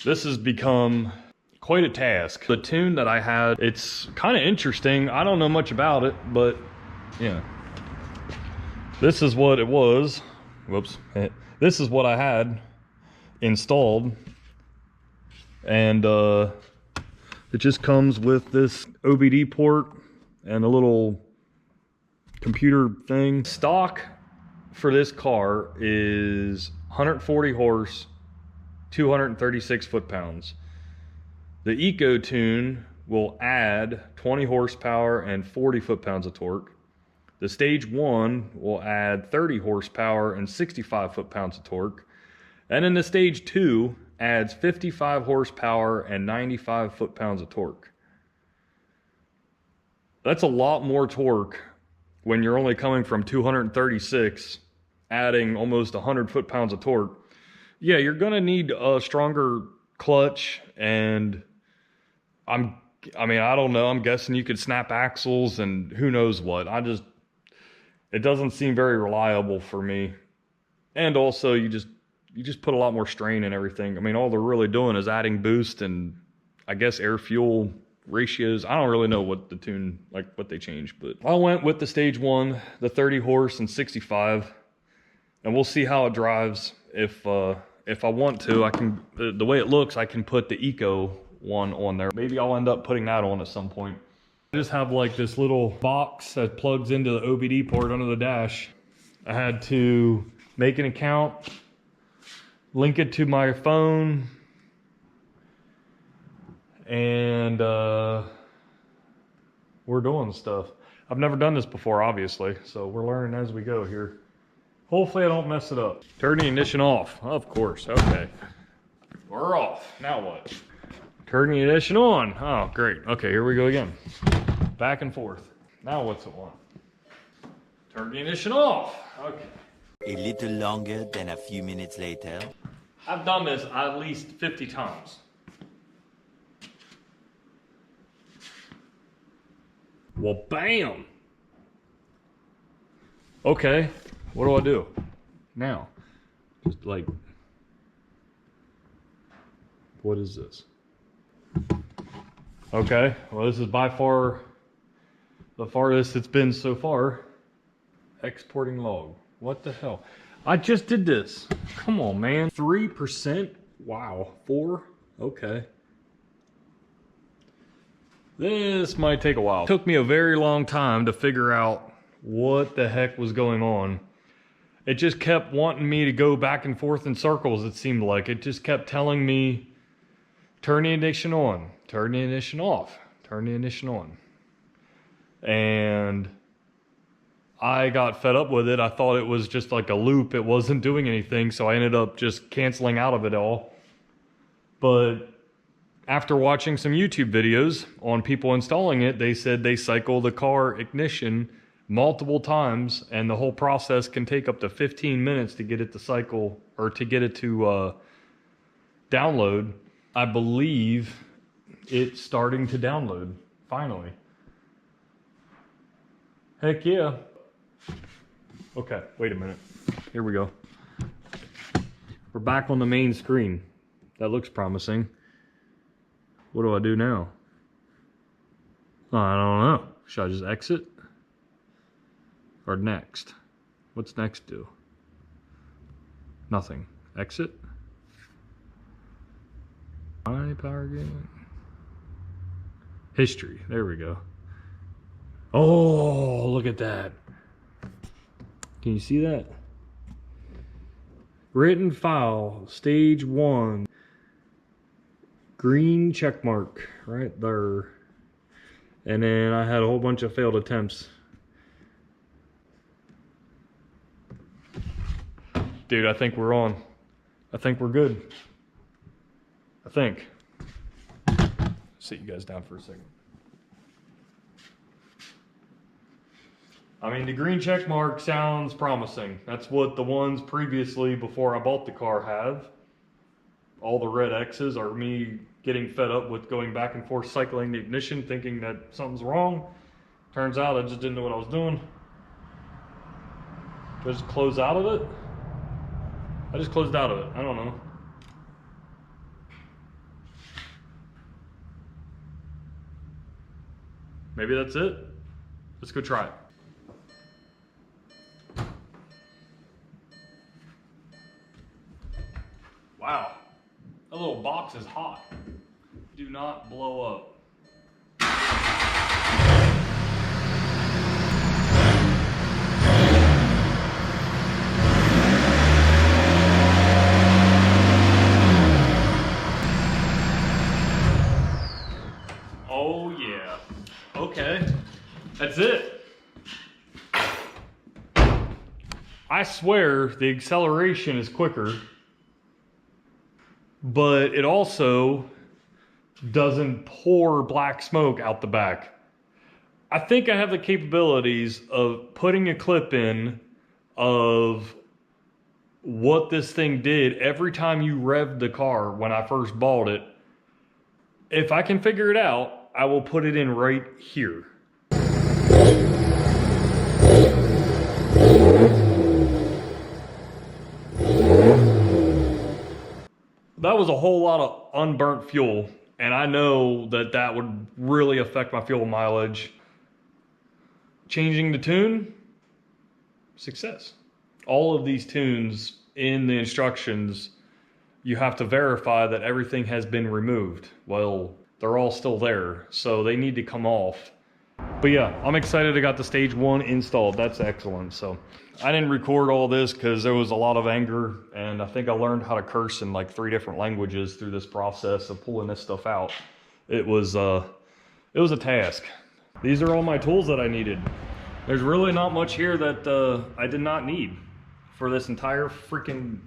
This has become quite a task. The tune that I had, it's kind of interesting. I don't know much about it, but yeah. This is what it was. Whoops. This is what I had installed. And it just comes with this OBD port and a little computer thing. Stock for this car is 140 horse, 236 foot-pounds. The Eco Tune will add 20 horsepower and 40 foot-pounds of torque. The Stage 1 will add 30 horsepower and 65 foot-pounds of torque. And then the Stage 2 adds 55 horsepower and 95 foot-pounds of torque. That's a lot more torque when you're only coming from 236, adding almost 100 foot-pounds of torque. Yeah, you're gonna need a stronger clutch, and I don't know, I'm guessing you could snap axles and who knows what. It doesn't seem very reliable for me. And also you just put a lot more strain in everything. I mean, all they're really doing is adding boost and I guess air fuel ratios. I don't really know what the tune, like what they changed, but I went with the Stage 1, the 30 horse and 65, and we'll see how it drives. If I want to, I can, the way it looks, I can put the Eco one on there. Maybe I'll end up putting that on at some point. I just have like this little box that plugs into the OBD port under the dash. I had to make an account, link it to my phone, and we're doing stuff. I've never done this before, obviously, so we're learning as we go here. Hopefully I don't mess it up. Turn the ignition off, of course, okay. We're off, now what? Turn the ignition on, oh great. Okay, here we go again. Back and forth. Now what's it want? Turn the ignition off, okay. A little longer than a few minutes later. I've done this at least 50 times. Well, bam! Okay, what do I do now? Just like, what is this? Okay, well this is by far the farthest it's been so far. Exporting log, what the hell? I just did this, come on man. 3%, wow, 4, okay. This might take a while. It took me a very long time to figure out what the heck was going on. It just kept wanting me to go back and forth in circles, it seemed like. It just kept telling me, turn the ignition on, turn the ignition off, turn the ignition on. And I got fed up with it. I thought it was just like a loop. It wasn't doing anything, so I ended up just canceling out of it all. But after watching some YouTube videos on people installing it, they said they cycle the car ignition multiple times, and the whole process can take up to 15 minutes to get it to cycle, or to get it to download. I believe it's starting to download, finally. Heck yeah. Okay, wait a minute. Here we go. We're back on the main screen. That looks promising. What do I do now? I don't know. Should I just exit? Or next? What's next do? Nothing. Exit? My power gain. History. There we go. Oh, look at that. Can you see that? Written file, Stage 1. Green check mark right there. And then I had a whole bunch of failed attempts. Dude, I think we're on. I think we're good. I think. Sit you guys down for a second. I mean, the green check mark sounds promising. That's what the ones previously, before I bought the car, have. All the red X's are me getting fed up with going back and forth cycling the ignition, thinking that something's wrong. Turns out I just didn't know what I was doing. Did I just close out of it? I just closed out of it. I don't know. maybe that's it. Let's go try it. Wow, that little box is hot. Do not blow up. Oh yeah. Okay, that's it. I swear the acceleration is quicker, but it also doesn't pour black smoke out the back. I think I have the capabilities of putting a clip in of what this thing did every time you revved the car when I first bought it. If I can figure it out, I will put it in right here. That was a whole lot of unburnt fuel, and I know that that would really affect my fuel mileage. Changing the tune, success. All of these tunes in the instructions, you have to verify that everything has been removed. Well, they're all still there, so they need to come off. But yeah, I'm excited I got the stage 1 installed. That's excellent. So I didn't record all this because there was a lot of anger, and I think I learned how to curse in like 3 different languages through this process of pulling this stuff out. It was a task. These are all my tools that I needed. There's really not much here that I did not need for this entire freaking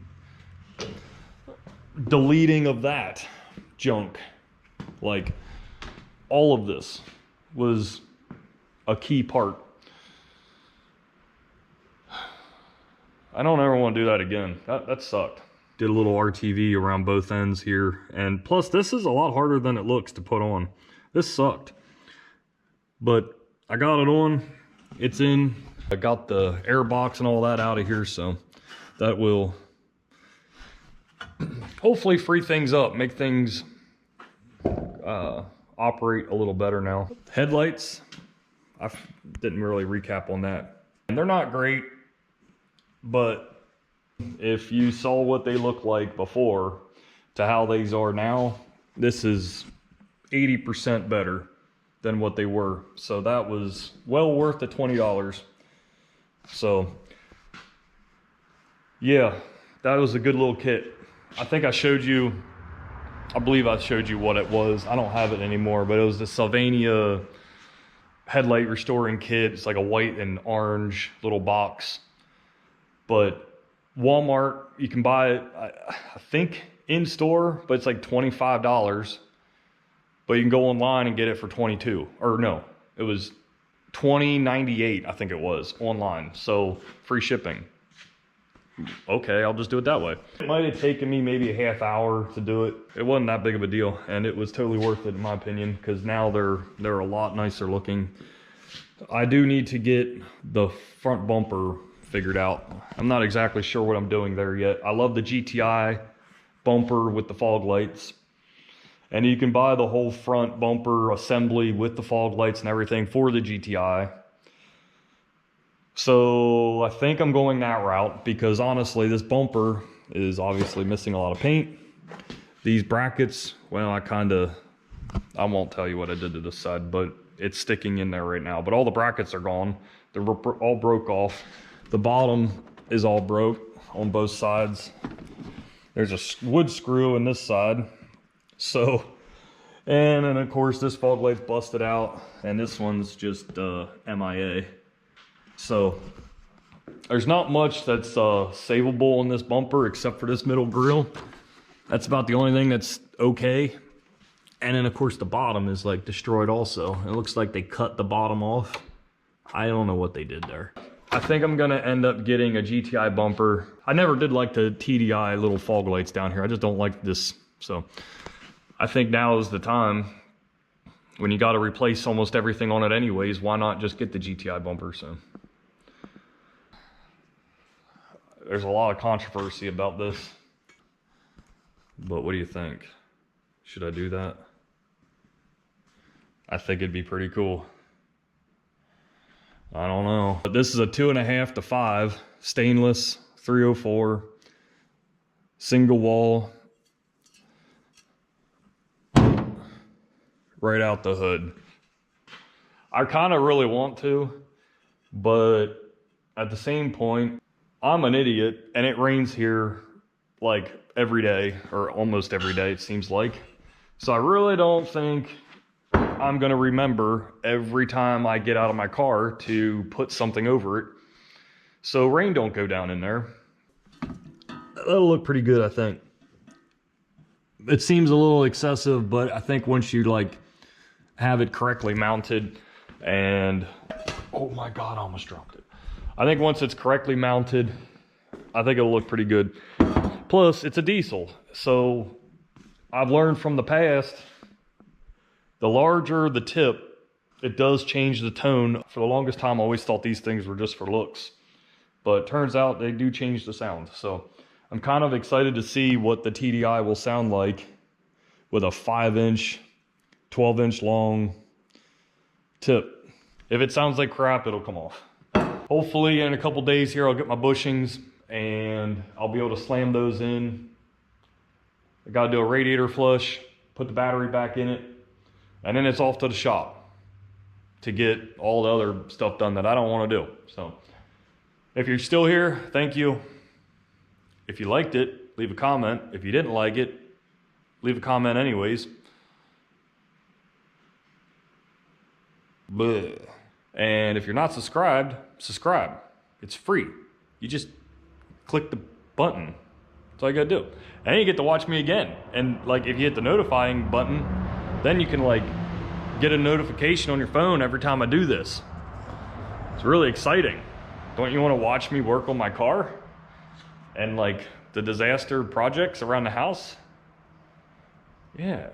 deleting of that junk. Like, all of this was a key part. I don't ever want to do that again. That sucked. Did a little RTV around both ends here. And plus, this is a lot harder than it looks to put on. This sucked. But I got it on. It's in. I got the air box and all that out of here, so that will hopefully free things up, make things operate a little better now. Headlights, I didn't really recap on that. And they're not great, but if you saw what they looked like before to how these are now, this is 80% better than what they were. So that was well worth the $20. So yeah, that was a good little kit. I think I showed you, I believe I showed you what it was. I don't have it anymore, but it was the Sylvania headlight restoring kit. It's like a white and orange little box. But Walmart, you can buy it, I think in store, but it's like $25. But you can go online and get it for $22. Or no, it was $20.98, I think it was, online. So free shipping. Okay, I'll just do it that way. It might have taken me maybe a half hour to do it. It wasn't that big of a deal, and it was totally worth it in my opinion, because now they're a lot nicer looking. I do need to get the front bumper figured out. I'm not exactly sure what I'm doing there yet. I love the GTI bumper with the fog lights. And you can buy the whole front bumper assembly with the fog lights and everything for the GTI. So I think I'm going that route because honestly, this bumper is obviously missing a lot of paint. These brackets, well, I won't tell you what I did to this side, but it's sticking in there right now. But all the brackets are gone. They're all broke off. The bottom is all broke on both sides. There's a wood screw in this side. So, and then of course this fog light's busted out and this one's just MIA. So there's not much that's savable on this bumper except for this middle grill. That's about the only thing that's okay. And then of course the bottom is like destroyed also. It looks like they cut the bottom off. I don't know what they did there. I think I'm gonna end up getting a GTI bumper. I never did like the TDI little fog lights down here. I just don't like this, so. I think now is the time when you got to replace almost everything on it anyways. Why not just get the GTI bumper? So there's a lot of controversy about this, but what do you think? Should I do that? I think it'd be pretty cool. I don't know. But this is a 2.5 to 5 stainless 304 single wall right out the hood. I kind of really want to, but at the same point, I'm an idiot and it rains here like every day or almost every day, it seems like. So I really don't think I'm gonna remember every time I get out of my car to put something over it so rain don't go down in there. That'll look pretty good, I think. It seems a little excessive, but I think once you like have it correctly mounted and, oh my God, I almost dropped it. I think once it's correctly mounted, I think it'll look pretty good. Plus, it's a diesel, so I've learned from the past, the larger the tip, it does change the tone. For the longest time, I always thought these things were just for looks, but it turns out they do change the sound. So I'm kind of excited to see what the TDI will sound like with a 5-inch, 12-inch long tip. If it sounds like crap, it'll come off. Hopefully in a couple days here, I'll get my bushings and I'll be able to slam those in. I gotta do a radiator flush, put the battery back in it, and then it's off to the shop to get all the other stuff done that I don't want to do. So if you're still here, thank you. If you liked it, leave a comment. If you didn't like it, leave a comment anyways. Bleh. And if you're not subscribed, subscribe. It's free. You just click the button. That's all you gotta do. And you get to watch me again. And like if you hit the notifying button, then you can like get a notification on your phone every time I do this. It's really exciting. Don't you want to watch me work on my car? And like the disaster projects around the house? Yeah,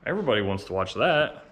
everybody wants to watch that.